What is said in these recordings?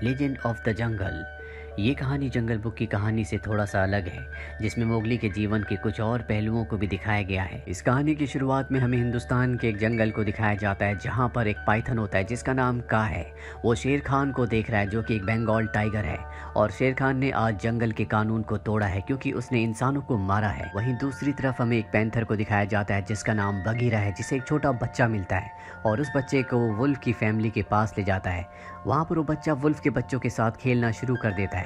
Legend of the jungle. ये कहानी जंगल book की कहानी से थोड़ा सा अलग है, जिसमें मोगली के जीवन के कुछ और पहलुओं को भी दिखाया गया है। इस कहानी की शुरुआत में हमें हिंदुस्तान के एक जंगल को दिखाया जाता है, जहाँ पर एक पाइथन होता है जिसका नाम का है। वो शेर खान को देख रहा है, जो कि एक बंगाल टाइगर है, और शेर खान ने आज जंगल के कानून को तोड़ा है क्योंकि उसने इंसानों को मारा है। वहीं दूसरी तरफ हमें एक पैंथर को दिखाया जाता है जिसका नाम बगीरा है, जिसे एक छोटा बच्चा मिलता है और उस बच्चे को वुल्फ की फैमिली के पास ले जाता है। वहाँ पर वो बच्चा वुल्फ के बच्चों के साथ खेलना शुरू कर देता है।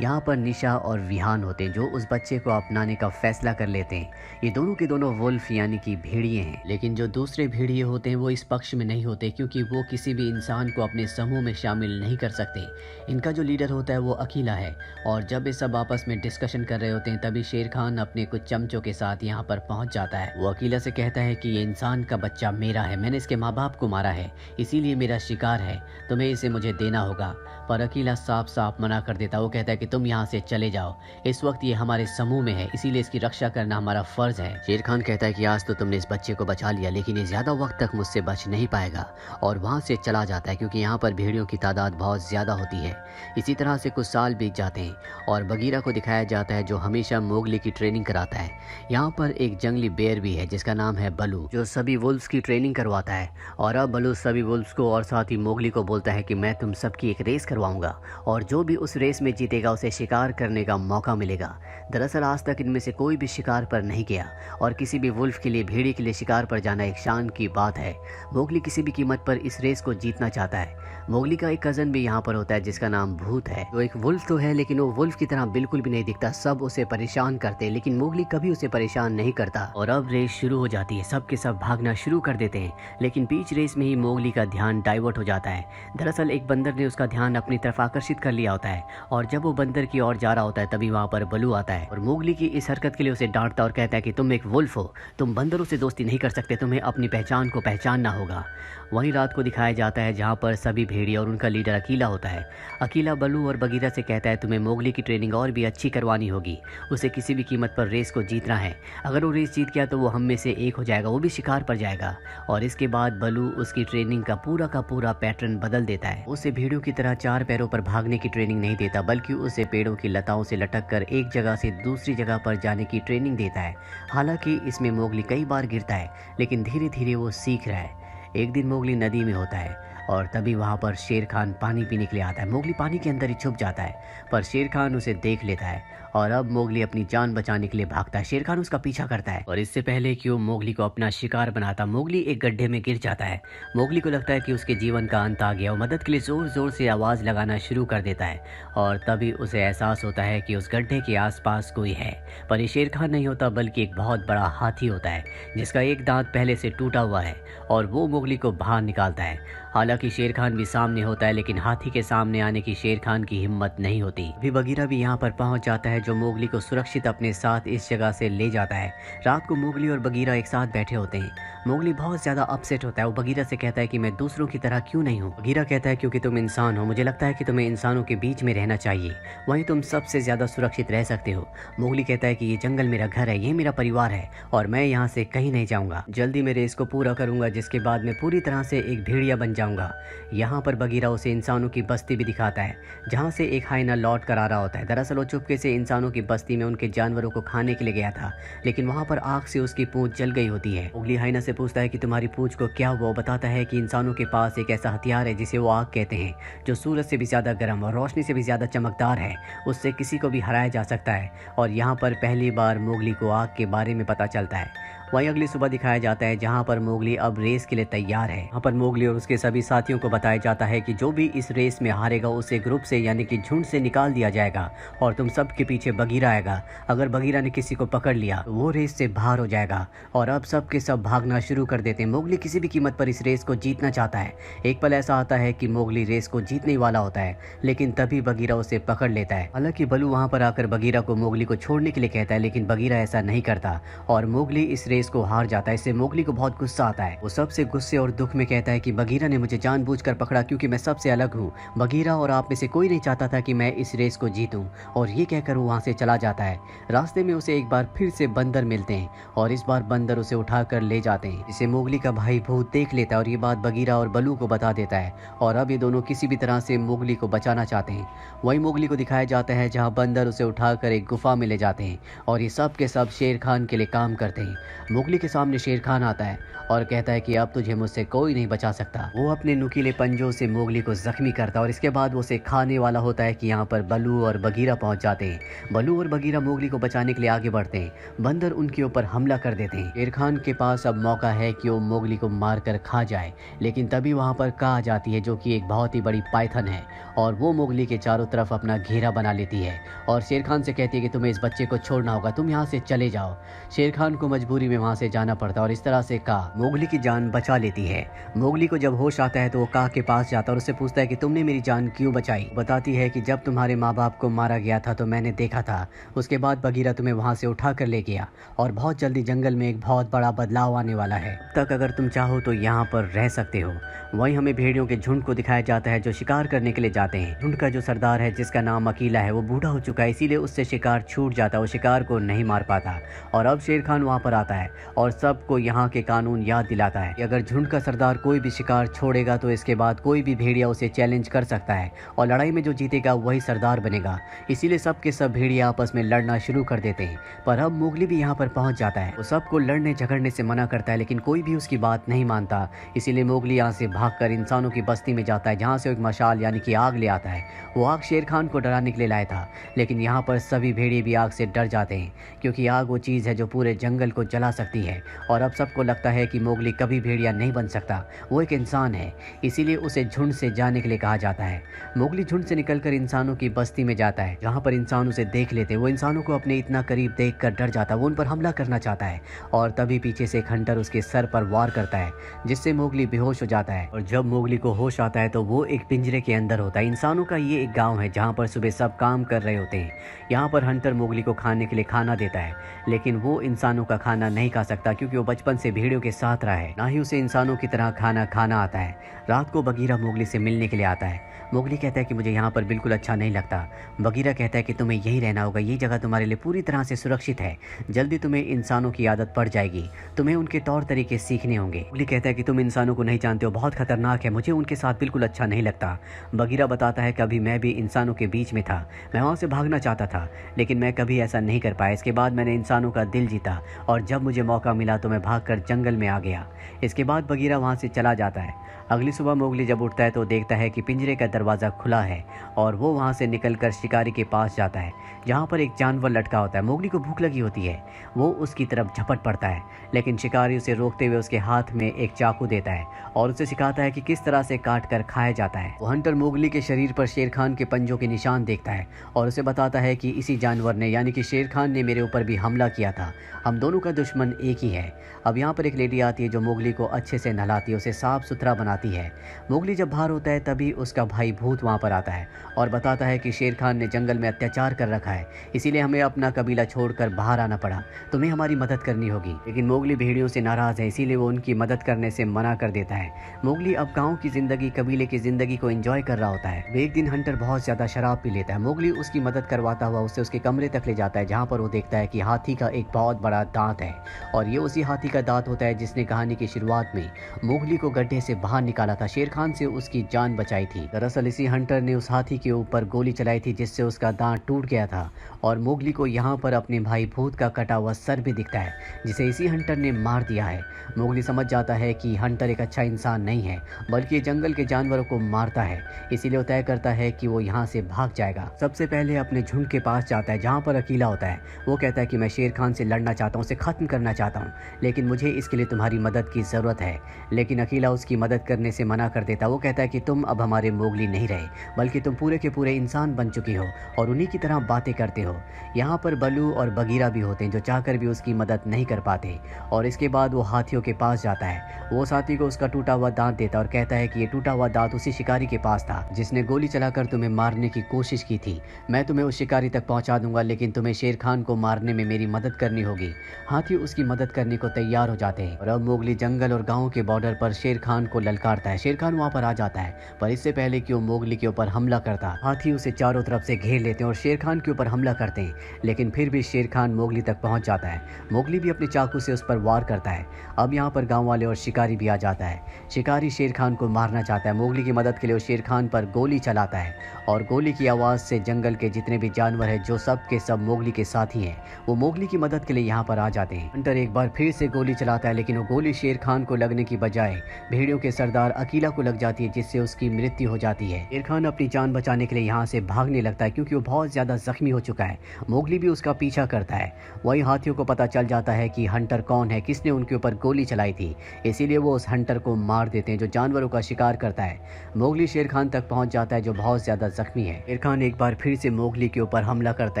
यहाँ पर निशा और विहान होते हैं जो उस बच्चे को अपनाने का फैसला कर लेते हैं। ये दोनों के दोनों वुल्फ यानी कि भेड़िए हैं, लेकिन जो दूसरे भेड़िए होते हैं वो इस पक्ष में नहीं होते क्योंकि वो किसी भी इंसान को अपने समूह में शामिल नहीं कर सकते। इनका जो लीडर होता है वो अकीला है, और जब ये सब आपस में डिस्कशन कर रहे होते हैं तभी शेर खान अपने कुछ चमचों के साथ यहाँ पर पहुँच जाता है। वो अकीला से कहता है कि ये इंसान का बच्चा मेरा है, मैंने इसके माँ बाप को मारा है, इसीलिए मेरा शिकार है, तुम्हें इसे मुझे देना होगा। पर अकीला साफ साफ मना कर देता। वो कहता है कि तुम यहाँ से चले जाओ, इस वक्त ये हमारे समूह में है, इसीलिए इसकी रक्षा करना हमारा फर्ज है। शेर खान कहता है कि आज तो तुमने इस बच्चे को बचा लिया, लेकिन ये ज्यादा वक्त तक मुझसे बच नहीं पाएगा, और वहाँ से चला जाता है क्योंकि यहाँ पर भेड़ियों की तादाद बहुत ज्यादा होती है। इसी तरह से कुछ साल बीत जाते हैं और बगीरा को दिखाया जाता है जो हमेशा मोगली की ट्रेनिंग कराता है। यहाँ पर एक जंगली बेर भी है जिसका नाम है बलू, जो सभी वुल्फ्स की ट्रेनिंग करवाता है। और अब बलू सभी वुल्फ्स को और साथ ही मोगली को बोलता है कि मैं तुम सबकी एक रेस करवाऊंगा, और जो भी उस रेस में जीतेगा उसे शिकार करने का मौका मिलेगा। दरअसल आज तक इनमें से कोई भी शिकार पर नहीं गया, और किसी भी वुल्फ के लिए, भेड़िए के लिए शिकार पर जाना एक शान की बात है। मोगली किसी भी कीमत पर इस रेस को जीतना चाहता है। मोगली का एक कजन भी यहाँ पर होता है जिसका नाम भूत है। वो एक वुल्फ तो है, लेकिन वो वुल्फ की तरह बिल्कुल भी नहीं दिखता। सब उसे परेशान करते हैं, लेकिन मोगली कभी उसे परेशान नहीं करता। और अब रेस शुरू हो जाती है, सब के सब भागना शुरू कर देते हैं, लेकिन बीच रेस में ही मोगली का ध्यान डाइवर्ट हो जाता है। दरअसल एक बंदर ने उसका ध्यान अपनी तरफ आकर्षित कर लिया होता है, और जब वो बंदर की ओर जा रहा होता है तभी वहाँ पर बलू आता है और मोगली की इस हरकत के लिए उसे डांटता और कहता है कि तुम एक वुल्फ हो, तुम बंदरों से दोस्ती नहीं कर सकते, तुम्हें अपनी पहचान को पहचानना होगा। वहीं रात को दिखाया जाता है जहाँ पर सभी भेड़िए और उनका लीडर अकीला होता है। अकीला बलू और बगीरा से कहता है तुम्हें मोगली की ट्रेनिंग और भी अच्छी करवानी होगी, उसे किसी भी कीमत पर रेस को जीतना है। अगर वो रेस जीत गया तो वो हम में से एक हो जाएगा, वो भी शिकार पर जाएगा। और इसके बाद बलू उसकी ट्रेनिंग का पूरा पैटर्न बदल देता है। उसे भेड़ियों की तरह चार पैरों पर भागने की ट्रेनिंग नहीं देता, बल्कि उसे पेड़ों की लताओं से लटक कर एक जगह से दूसरी जगह पर जाने की ट्रेनिंग देता है। हालांकि इसमें मोगली कई बार गिरता है, लेकिन धीरे धीरे वो सीख रहा है। एक दिन मोगली नदी में होता है और तभी वहाँ पर शेर खान पानी पीने के लिए आता है। मोगली पानी के अंदर ही छुप जाता है, पर शेर खान उसे देख लेता है और अब मोगली अपनी जान बचाने के लिए भागता है। शेर खान उसका पीछा करता है और इससे पहले कि वो मोगली को अपना शिकार बनाता, मोगली एक गड्ढे में गिर जाता है। मोगली को लगता है कि उसके जीवन का अंत आ गया। वो मदद के लिए जोर जोर से आवाज़ लगाना शुरू कर देता है, और तभी उसे एहसास होता है कि उस गड्ढे के आसपास कोई है। पर ये शेर खान नहीं होता, बल्कि एक बहुत बड़ा हाथी होता है जिसका एक दांत पहले से टूटा हुआ है, और वो मोगली को बाहर निकालता है। हालांकि शेर खान भी सामने होता है, लेकिन हाथी के सामने आने की शेर खान की हिम्मत नहीं होती। अभी बगीरा भी यहाँ पर पहुँच जाता है, जो मोगली को सुरक्षित अपने साथ इस जगह से ले जाता है। रात को मोगली और बगीरा एक साथ बैठे होते हैं। मोगली बहुत ज्यादा अपसेट होता है। वो बगीरा से कहता है कि मैं दूसरों की तरह क्यों नहीं हूँ। बगीरा कहता है क्योंकि तुम इंसान हो, मुझे लगता है कि तुम्हें इंसानों के बीच में रहना चाहिए, वहीं तुम सबसे ज्यादा सुरक्षित रह सकते हो। मोगली कहता है कि ये जंगल मेरा घर है, ये मेरा परिवार है, और मैं यहाँ से कहीं नहीं जाऊंगा। जल्दी मेरे इसको पूरा करूंगा, जिसके बाद मैं पूरी तरह से एक भेड़िया बन जाऊंगा। यहाँ पर बगीरा उसे इंसानों की बस्ती भी दिखाता है, जहाँ से एक हाइना लौट कर आ रहा होता है। दरअसल वो चुपके से इंसानों की बस्ती में उनके जानवरों को खाने के लिए गया था, लेकिन वहाँ पर आग से उसकी पूंछ जल गई होती है। मोगली हाइना से पूछता है कि तुम्हारी पूंछ को क्या हुआ। वो बताता है कि इंसानों के पास एक ऐसा हथियार है जिसे वो आग कहते हैं, जो सूरज से भी ज्यादा गर्म और रोशनी से भी ज्यादा चमकदार है। उससे किसी को भी हराया जा सकता है, और यहाँ पर पहली बार मोगली को आग के बारे में पता चलता है। वहीं अगली सुबह दिखाया जाता है जहां पर मोगली अब रेस के लिए तैयार है। वहां पर मोगली और उसके सभी साथियों को बताया जाता है कि जो भी इस रेस में हारेगा उसे ग्रुप से यानी कि झुंड से निकाल दिया जाएगा, और तुम सब के पीछे बगीरा आएगा। अगर बगीरा ने किसी को पकड़ लिया तो वो रेस से बाहर हो जाएगा। और अब सब के सब भागना शुरू कर देते हैं। मोगली किसी भी कीमत पर इस रेस को जीतना चाहता है। एक पल ऐसा आता है कि मोगली रेस को जीतने वाला होता है, लेकिन तभी बगीरा उसे पकड़ लेता है। हालांकि बलू वहां पर आकर बगीरा को मोगली को छोड़ने के लिए कहता है, लेकिन बगीरा ऐसा नहीं करता और मोगली इस रेस रेस को हार जाता है। इससे मोगली को बहुत गुस्सा आता है। वो सबसे गुस्से और दुख में कहता है कि बगीरा ने मुझे जानबूझकर पकड़ा क्योंकि मैं सबसे अलग हूँ। बगीरा और आप में से कोई नहीं चाहता था कि मैं इस रेस को जीतूं। और ये कहकर वो वहाँ से चला जाता है। रास्ते में उसे एक बार फिर से बंदर मिलते हैं और इस बार बंदर उसे उठाकर ले जाते हैं, जिसे मोगली का भाई भूत देख लेता है और ये बात बगीरा और बलू को बता देता है। और अब ये दोनों किसी भी तरह से मोगली को बचाना चाहते हैं। वही मोगली को दिखाया जाता है जहाँ बंदर उसे उठाकर एक गुफा में ले जाते हैं और ये सब के सब शेर खान के लिए काम करते हैं। मोगली के सामने शेर खान आता है और कहता है कि अब तुझे मुझसे कोई नहीं बचा सकता। वो अपने नुकीले पंजों से मोगली को जख्मी करता है और इसके बाद वो उसे खाने वाला होता है कि यहाँ पर बलू और बगीरा पहुंच जाते हैं। बलू और बगीरा मोगली को बचाने के लिए आगे बढ़ते हैं। बंदर उनके ऊपर हमला कर देते हैं। शेर खान के पास अब मौका है कि वो मोगली को मारकर खा जाए, लेकिन तभी वहाँ पर का आ जाती है जो कि एक बहुत ही बड़ी पाइथन है और वो मोगली के चारों तरफ अपना घेरा बना लेती है और शेर खान से कहती है कि तुम्हें इस बच्चे को छोड़ना होगा, तुम यहाँ से चले जाओ। शेर खान को मजबूरी में वहाँ से जाना पड़ता है और इस तरह से का मोगली की जान बचा लेती है। मोगली को जब होश आता है तो वो का के पास जाता है और उससे पूछता है कि तुमने मेरी जान क्यों बचाई। बताती है कि जब तुम्हारे माँ बाप को मारा गया था तो मैंने देखा था, उसके बाद बगीरा तुम्हें वहाँ से उठा कर ले गया और बहुत जल्दी जंगल में एक बहुत बड़ा बदलाव आने वाला है। तक अगर तुम चाहो तो यहाँ पर रह सकते हो। वहीं हमें भेड़ियों के झुंड को दिखाया जाता है जो शिकार करने के लिए जाते हैं। झुंड का जो सरदार है जिसका नाम अकीला है वो बूढ़ा हो चुका है, इसीलिए उससे शिकार छूट जाता है, वो शिकार को नहीं मार पाता। और अब शेर खान वहाँ पर आता है और सबको यहाँ के कानून याद दिलाता है कि अगर झुंड का सरदार कोई भी शिकार छोड़ेगा तो इसके बाद कोई भी भेड़िया उसे चैलेंज कर सकता है और लड़ाई में जो जीतेगा वही सरदार बनेगा। इसीलिए सब के सब भेड़िया आपस में लड़ना शुरू कर देते हैं। पर अब मोगली भी यहाँ पर पहुँच जाता है। वो सबको लड़ने झगड़ने से मना करता है लेकिन कोई भी उसकी बात नहीं मानता। इसीलिए मोगली यहाँ से भागकर इंसानों की बस्ती में जाता है जहाँ से एक मशाल यानी कि आग ले आता है। वो आग शेर खान को डराने के लिए लाया था, लेकिन यहाँ पर सभी भेड़िए भी आग से डर जाते हैं क्योंकि आग वो चीज़ है जो पूरे जंगल को जला सकती है। और अब सबको लगता है कि मोगली कभी भेड़िया नहीं बन सकता, वो एक इंसान है, इसीलिए उसे झुंड से जाने के लिए कहा जाता है। मोगली झुंड से निकलकर इंसानों की बस्ती में जाता है जहाँ पर इंसान उसे देख लेते हैं। वो इंसानों को अपने इतना करीब देखकर डर जाता है, वो उन पर हमला करना चाहता है और तभी पीछे से एक हंटर उसके सर पर वार करता है जिससे मोगली बेहोश हो जाता है। और जब मोगली को होश आता है तो वो एक पिंजरे के अंदर होता है। इंसानों का ये एक गाँव है जहाँ पर सुबह सब काम कर रहे होते हैं। यहाँ पर हंटर मोगली को खाने के लिए खाना देता है, लेकिन वो इंसानों का खाना नहीं खा सकता क्योंकि वो बचपन से भेड़ियों के साथ रहा है, ना ही उसे इंसानों की तरह खाना खाना आता है। रात को बगीरा मोगली से मिलने के लिए आता है। मोगली कहता है कि मुझे यहाँ पर बिल्कुल अच्छा नहीं लगता। बगीरा कहता है कि तुम्हें यहीं रहना होगा, ये जगह तुम्हारे लिए पूरी तरह से सुरक्षित है, जल्दी तुम्हें इंसानों की आदत पड़ जाएगी, तुम्हें उनके तौर तरीके सीखने होंगे। मोगली कहता है कि तुम इंसानों को नहीं जानते हो, बहुत खतरनाक है, मुझे उनके साथ बिल्कुल अच्छा नहीं लगता। बगीरा बताता है कभी मैं भी इंसानों के बीच में था, मैं वहाँ से भागना चाहता था लेकिन मैं कभी ऐसा नहीं कर पाया। इसके बाद मैंने इंसानों का दिल जीता और जब मुझे मौका मिला तो मैं भागकर जंगल में आ गया। इसके बाद बगीरा वहाँ से चला जाता है। अगली सुबह मोगली जब उठता है तो देखता है कि पिंजरे का दरवाज़ा खुला है और वो वहाँ से निकलकर शिकारी के पास जाता है जहाँ पर एक जानवर लटका होता है। मोगली को भूख लगी होती है, वो उसकी तरफ झपट पड़ता है लेकिन शिकारी उसे रोकते हुए उसके हाथ में एक चाकू देता है और उसे सिखाता है कि किस तरह से काट कर खाया जाता है। वो हंटर मोगली के शरीर पर शेर खान के पंजों के निशान देखता है और उसे बताता है कि इसी जानवर ने यानी कि शेर खान ने मेरे ऊपर भी हमला किया था, हम दोनों का दुश्मन एक ही है। अब यहाँ पर एक लेडी आती है जो मोगली को अच्छे से नहलाती है, उसे साफ सुथरा बनाती है। मोगली जब बाहर होता है तभी उसका भाई भूत वहाँ पर आता है और बताता है कि शेर खान ने जंगल में अत्याचार कर रखा है, इसीलिए हमें अपना कबीला छोड़कर बाहर आना पड़ा, तुम्हें हमारी मदद करनी होगी। लेकिन मोगली भेड़ियों से नाराज है, इसीलिए वो उनकी मदद करने से मना कर देता है। मोगली अब गाँव की जिंदगी, कबीले की जिंदगी को एंजॉय कर रहा होता है। एक दिन हंटर बहुत ज्यादा शराब पी लेता है। मोगली उसकी मदद करवाता हुआ उसे उसके कमरे तक ले जाता है जहाँ पर वो देखता है कि हाथी का एक बहुत बड़ा दांत है और ये उसी हाथी का दांत होता है जिसने कहानी की शुरुआत में मोगली को गड्ढे से बाहर निकाला था, शेर खान से उसकी जान बचाई थी। दरअसल इसी हंटर ने उस हाथी के ऊपर गोली चलाई थी जिससे उसका दांत टूट गया था और मोगली को यहाँ पर अपने भाई भूत का कटा हुआ सर भी दिखता है जिसे इसी हंटर ने मार दिया है। मोगली समझ जाता है कि हंटर एक अच्छा इंसान नहीं है बल्कि जंगल के जानवरों को मारता है, इसीलिए वो तय करता है कि वो यहाँ से भाग जाएगा। सबसे पहले अपने झुंड के पास जाता है जहाँ पर अकेला होता है। वो कहता है कि मैं शेर खान से लड़ना चाहता हूँ, उसे खत्म करना चाहता हूँ, लेकिन मुझे इसके लिए तुम्हारी मदद की ज़रूरत है। लेकिन अकेला उसकी मदद करने से मना कर देता। वो कहता है कि तुम अब हमारे मोगली नहीं रहे, बल्कि तुम पूरे के पूरे इंसान बन चुकी हो और उन्हीं की तरह बातें करते हो। यहाँ पर बल्लू और बगीरा भी होते हैं जो चाहकर भी उसकी मदद नहीं कर पाते। और इसके बाद वो हाथियों के पास जाता है। वो उस हाथी को उसका टूटा हुआ दांत देता और कहता है कि ये टूटा हुआ दांत उसी शिकारी के पास था जिसने गोली चलाकर तुम्हें मारने की कोशिश की थी। मैं तुम्हें उस शिकारी तक पहुंचा दूंगा, लेकिन तुम्हें शेर खान को मारने में मेरी मदद करनी होगी। हाथी उसकी मदद करने को तैयार हो जाते हैं और अब मोगली जंगल और गाँव के बॉर्डर पर शेर खान को ललकारता है। शेर खान वहाँ पर आ जाता है, पर इससे पहले कि वो मोगली के ऊपर हमला करता, हाथी उसे चारों तरफ से घेर लेते हैं और शेर खान के ऊपर हमला करते हैं। लेकिन फिर भी शेर खान मोगली तक पहुंच जाता है। मोगली भी अपने चाकू से उस पर वार करता है। अब यहाँ पर गांव वाले और शिकारी भी आ जाता है। शिकारी शेर खान को मारना चाहता है। मोगली की मदद के लिए वो शेर खान पर गोली चलाता है और गोली की आवाज़ से जंगल के जितने भी जानवर हैं जो सब के सब मोगली के साथी हैं, वो मोगली की मदद के लिए यहाँ पर आ जाते हैं। हंटर एक बार फिर से गोली चलाता है, लेकिन वो गोली शेर खान को लगने की बजाय भेड़ियों के सरदार अकीला को लग जाती है, जिससे उसकी मृत्यु हो जाती है। शेर खान अपनी जान बचाने के लिए यहाँ से भागने लगता है क्योंकि वो बहुत ज्यादा जख्मी हो चुका है। मोगली भी उसका पीछा करता है। वही हाथियों को पता चल जाता है कि हंटर कौन है, किसने उनके ऊपर गोली चलाई थी, इसीलिए वो उस हंटर को मार देते हैं जो जानवरों का शिकार करता है। मोगली शेर खान तक पहुंच जाता है जो बहुत ज्यादा जख्मी है। शेर खान एक बार फिर से मोगली के ऊपर हमला करता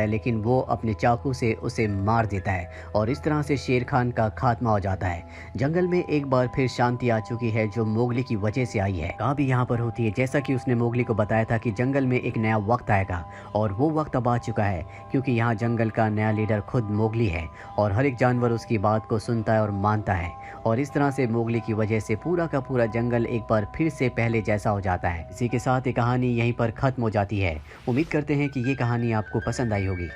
है, लेकिन वो अपने चाकू से उसे मार देता है और इस तरह से शेर खान का खात्मा हो जाता है। जंगल में एक बार फिर शांति आ चुकी है जो मोगली की वजह से आई है। कहा भी यहाँ पर होती है जैसा कि उसने मोगली को बताया था कि जंगल में एक नया वक्त आएगा, और वो वक्त अब आ चुका है क्योंकि यहाँ जंगल का नया लीडर खुद मोगली है और हर एक जानवर उसकी बात को सुनता है और मानता है। और इस तरह से मोगली की वजह से पूरा का पूरा जंगल एक बार फिर से पहले जैसा हो जाता है। इसी के साथ ये कहानी यहीं पर खत्म हो जाती है। उम्मीद करते हैं कि ये कहानी आपको पसंद आई होगी।